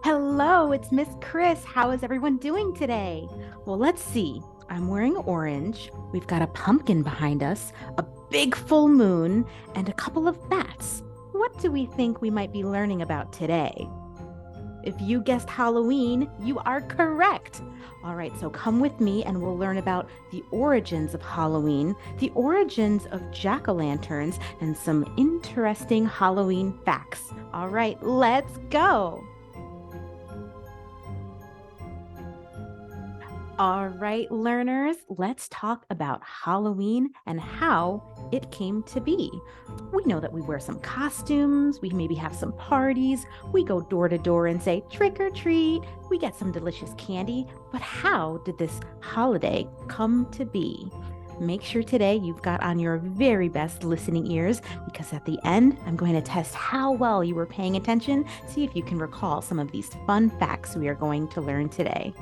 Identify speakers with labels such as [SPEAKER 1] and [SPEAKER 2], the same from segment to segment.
[SPEAKER 1] Hello, it's Miss Chris. How is everyone doing today? Well, let's see. I'm wearing orange. We've got a pumpkin behind us, a big full moon, and a couple of bats. What do we think we might be learning about today? If you guessed Halloween, you are correct. All right, so come with me and we'll learn about the origins of Halloween, the origins of jack-o'-lanterns, and some interesting Halloween facts. All right, let's go. All right, learners, let's talk about Halloween and how it came to be. We know that we wear some costumes, we maybe have some parties, we go door to door and say trick or treat, we get some delicious candy, but how did this holiday come to be? Make sure today you've got on your very best listening ears because at the end, I'm going to test how well you were paying attention, see if you can recall some of these fun facts we are going to learn today.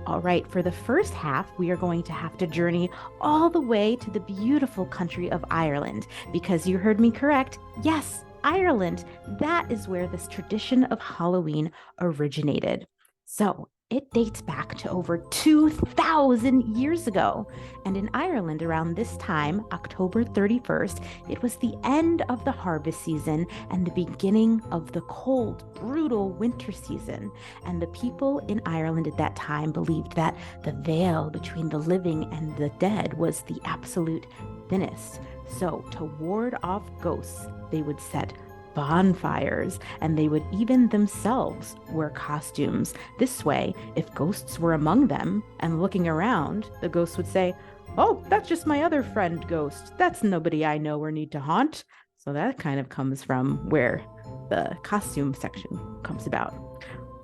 [SPEAKER 1] All right, for the first half, we are going to have to journey all the way to the beautiful country of Ireland because you heard me correct. Yes, Ireland. That is where this tradition of Halloween originated. So it dates back to over 2,000 years ago. And in Ireland, around this time, October 31st, it was the end of the harvest season and the beginning of the cold, brutal winter season. And the people in Ireland at that time believed that the veil between the living and the dead was the absolute thinnest. So, to ward off ghosts, they would set bonfires, and they would even themselves wear costumes. This way, if ghosts were among them and looking around, the ghosts would say, "Oh, that's just my other friend ghost. That's nobody I know or need to haunt." So that kind of comes from where the costume section comes about.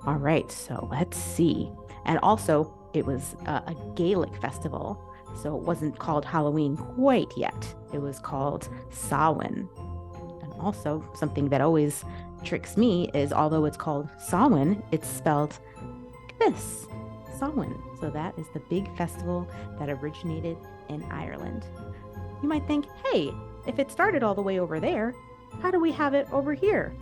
[SPEAKER 1] All right, so let's see. And also, it was a Gaelic festival. So it wasn't called Halloween quite yet. It was called Samhain. Also, something that always tricks me is although it's called Samhain, it's spelled this, Samhain. So that is the big festival that originated in Ireland. You might think, hey, if it started all the way over there, how do we have it over here?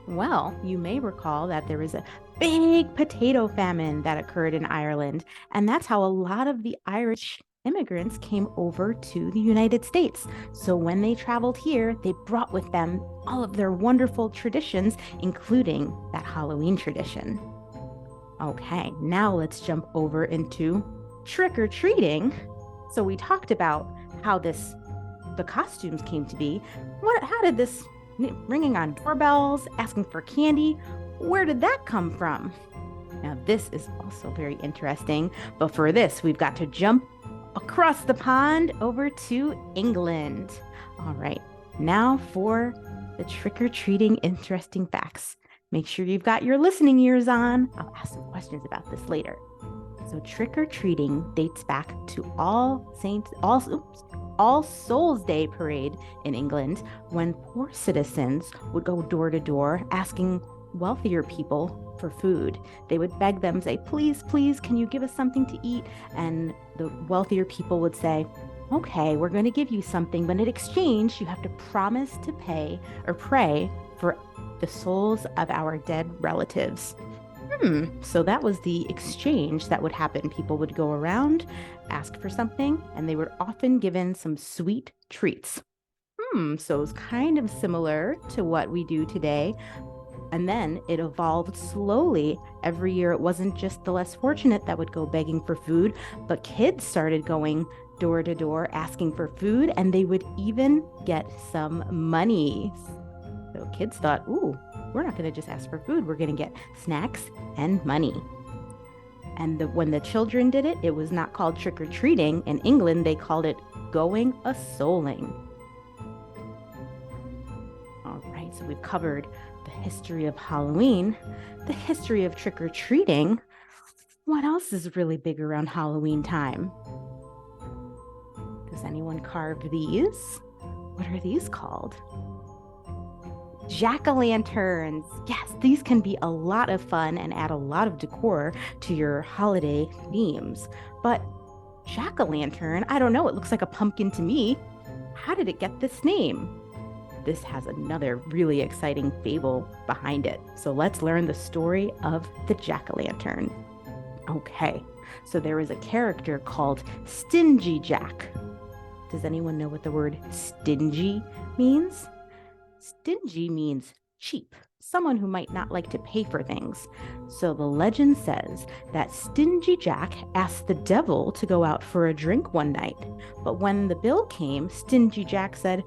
[SPEAKER 1] Well, you may recall that there was a big potato famine that occurred in Ireland, and that's how a lot of the Irish immigrants came over to the United States. So when they traveled here, they brought with them all of their wonderful traditions, including that Halloween tradition. Okay, now let's jump over into trick or treating. So we talked about how the costumes came to be. How did this ringing on doorbells, asking for candy, where did that come from? Now, this is also very interesting, but for this, we've got to jump across the pond over to England. All right, now for the trick-or-treating interesting facts. Make sure you've got your listening ears on. I'll ask some questions about this later. So trick-or-treating dates back to All Souls Day parade in England when poor citizens would go door to door asking wealthier people for food. They would beg them, say, "Please, please, can you give us something to eat?" And the wealthier people would say, "Okay, we're going to give you something, but in exchange, you have to promise to pay or pray for the souls of our dead relatives." So that was the exchange that would happen. People would go around, ask for something, and they were often given some sweet treats. So it's kind of similar to what we do today. And then it evolved slowly. Every year, it wasn't just the less fortunate that would go begging for food, but kids started going door to door asking for food, and they would even get some money. So kids thought, ooh, we're not going to just ask for food. We're going to get snacks and money. And when the children did it, it was not called trick-or-treating. In England, they called it going a-souling. All right, so we've covered the history of Halloween, the history of trick-or-treating. What else is really big around Halloween time? Does anyone carve these? What are these called? Jack-o'-lanterns. Yes, these can be a lot of fun and add a lot of decor to your holiday themes. But jack-o'-lantern, I don't know, it looks like a pumpkin to me. How did it get this name? this has another really exciting fable behind it. So let's learn the story of the jack-o'-lantern. Okay, so there is a character called Stingy Jack. Does anyone know what the word stingy means? Stingy means cheap, someone who might not like to pay for things. So the legend says that Stingy Jack asked the devil to go out for a drink one night. But when the bill came, Stingy Jack said,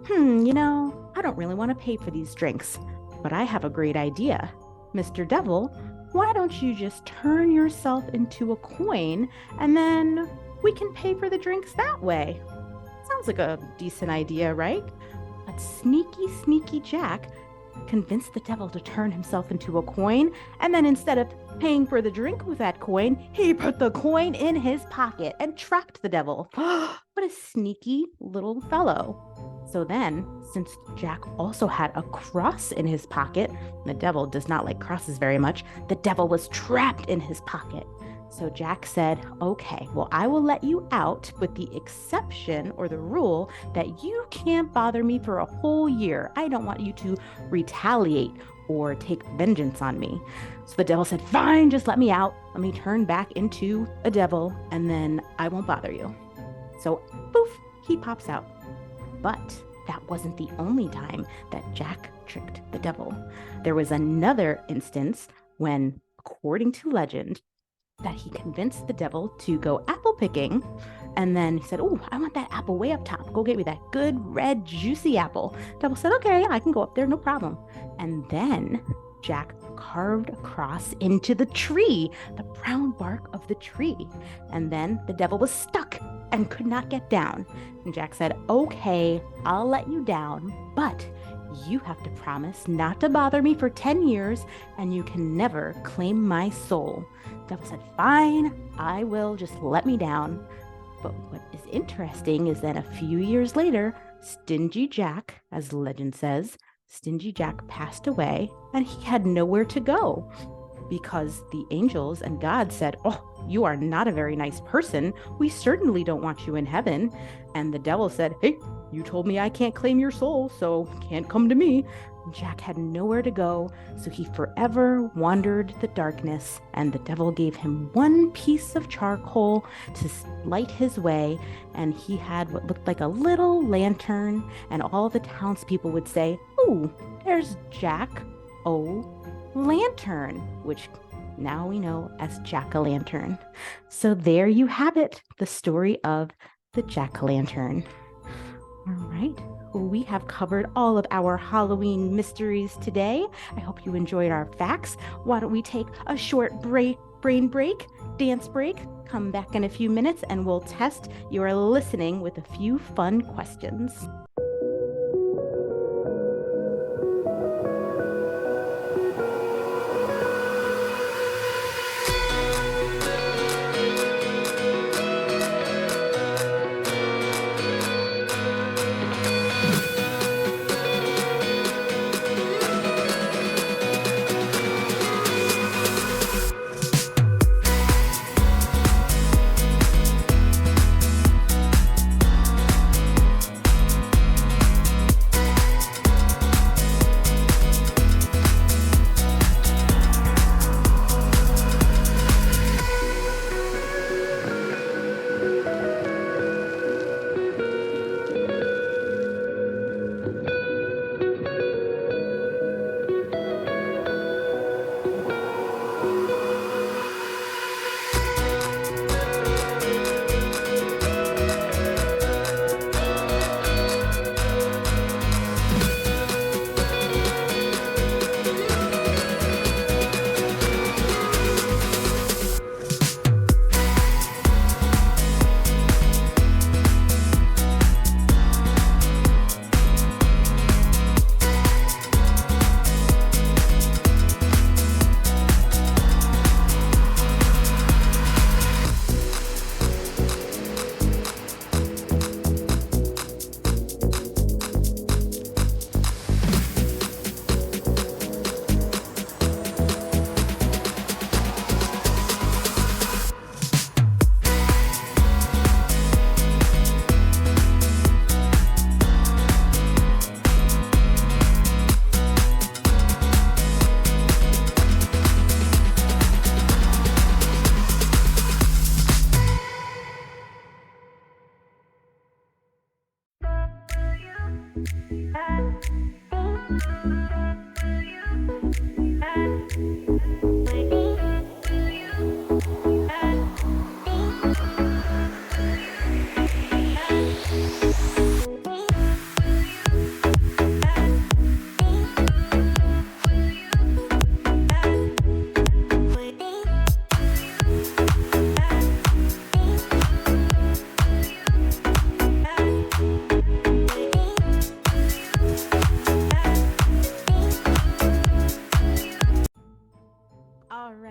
[SPEAKER 1] I don't really want to pay for these drinks, but I have a great idea. Mr. Devil, why don't you just turn yourself into a coin and then we can pay for the drinks that way? Sounds like a decent idea, right? But sneaky Jack convinced the devil to turn himself into a coin, and then instead of paying for the drink with that coin, he put the coin in his pocket and trapped the devil. What a sneaky little fellow. So then, since Jack also had a cross in his pocket, the devil does not like crosses very much, the devil was trapped in his pocket. So Jack said, okay, well, I will let you out with the exception or the rule that you can't bother me for a whole year. I don't want you to retaliate or take vengeance on me. So the devil said, fine, just let me out. Let me turn back into a devil and then I won't bother you. So poof, he pops out. But that wasn't the only time that Jack tricked the devil. There was another instance when, according to legend, that he convinced the devil to go apple picking. And then he said, oh, I want that apple way up top. Go get me that good, red, juicy apple. Devil said, okay, I can go up there, no problem. And then Jack carved a cross into the tree, the brown bark of the tree. And then the devil was stuck and could not get down. And Jack said, okay, I'll let you down, but you have to promise not to bother me for 10 years and you can never claim my soul. Devil said, fine, I will, just let me down. But what is interesting is that a few years later, Stingy Jack, as legend says, Stingy Jack passed away and he had nowhere to go because the angels and God said, oh, you are not a very nice person. We certainly don't want you in heaven. And the devil said, hey, you told me I can't claim your soul, so can't come to me. Jack had nowhere to go, so he forever wandered the darkness, and the devil gave him one piece of charcoal to light his way, and he had what looked like a little lantern, and all the townspeople would say, ooh, there's Jack O'-lantern, which now we know as jack-o'-lantern. So there you have it, the story of the jack-o'-lantern. All right. We have covered all of our Halloween mysteries today. I hope you enjoyed our facts. Why don't we take a short brain break, dance break, come back in a few minutes, and we'll test your listening with a few fun questions.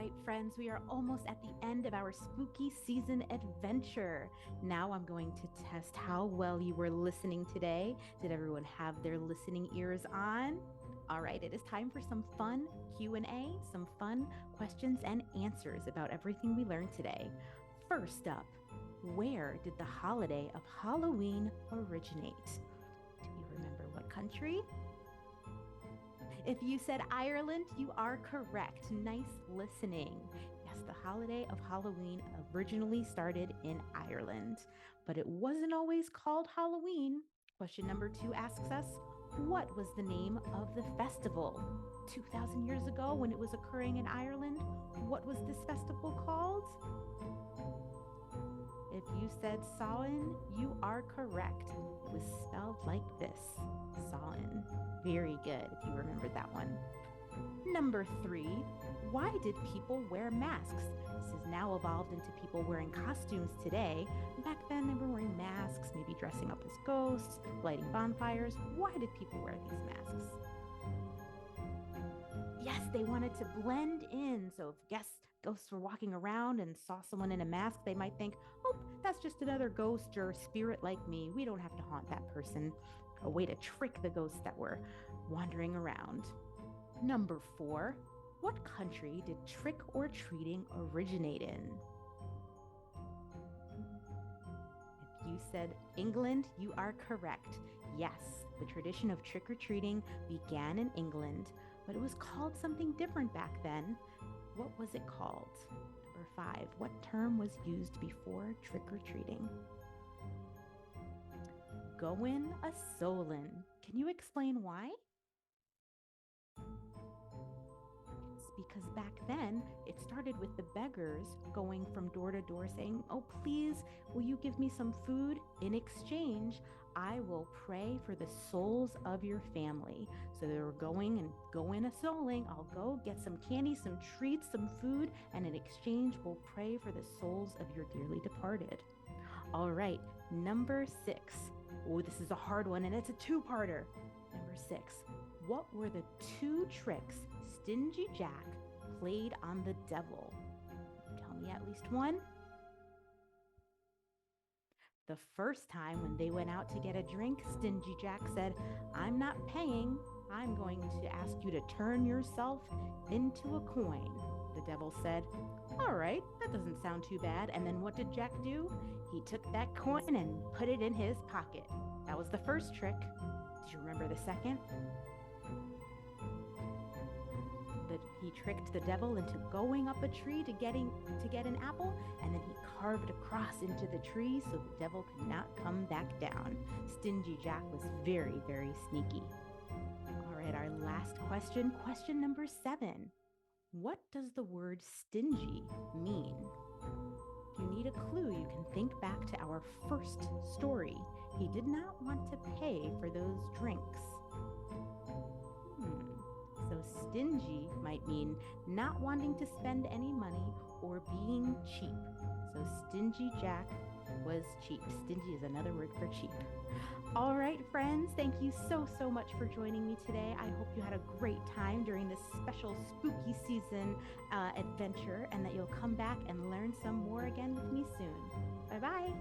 [SPEAKER 1] right, friends, we are almost at the end of our spooky season adventure. Now I'm going to test how well you were listening today. Did everyone have their listening ears on? All right, it is time for some fun Q&A, some fun questions and answers about everything we learned today. First up, where did the holiday of Halloween originate? Do you remember what country? If you said Ireland, you are correct. Nice listening. Yes, the holiday of Halloween originally started in Ireland, but it wasn't always called Halloween. Question number 2 asks us, what was the name of the festival? 2,000 years ago, when it was occurring in Ireland, what was this festival called? If you said Samhain, you are correct. It was spelled like this, Samhain. Very good if you remembered that one. Number 3, why did people wear masks? This has now evolved into people wearing costumes today. Back then, they were wearing masks, maybe dressing up as ghosts, lighting bonfires. Why did people wear these masks? Yes, they wanted to blend in. So if ghosts were walking around and saw someone in a mask, they might think, oh, that's just another ghost or spirit like me. We don't have to haunt that person. A way to trick the ghosts that were wandering around. Number 4, what country did trick or treating originate in? If you said England, you are correct. Yes, the tradition of trick or treating began in England, but it was called something different back then. What was it called? Number 5, what term was used before trick or treating? Goin' a solin'. Can you explain why? It's because back then it started with the beggars going from door to door saying, oh, please, will you give me some food? In exchange, I will pray for the souls of your family. So they were going a souling. I'll go get some candy, some treats, some food, and in exchange, we'll pray for the souls of your dearly departed. All right, number 6. Oh, this is a hard one, and it's a two-parter. Number 6. What were the 2 tricks Stingy Jack played on the devil? Tell me at least one. The first time when they went out to get a drink, Stingy Jack said, I'm not paying. I'm going to ask you to turn yourself into a coin. The devil said, all right, that doesn't sound too bad. And then what did Jack do? He took that coin and put it in his pocket. That was the first trick. Did you remember the second? That he tricked the devil into going up a tree to get an apple, and then he carved a cross into the tree so the devil could not come back down. Stingy Jack was very, very sneaky. All right, our last question, question number 7. What does the word stingy mean? If you need a clue, you can think back to our first story. He did not want to pay for those drinks. So stingy might mean not wanting to spend any money or being cheap. So Stingy Jack was cheap. Stingy is another word for cheap. All right, friends, thank you so much for joining me today. I hope you had a great time during this special spooky season adventure, and that you'll come back and learn some more again with me soon. Bye-bye.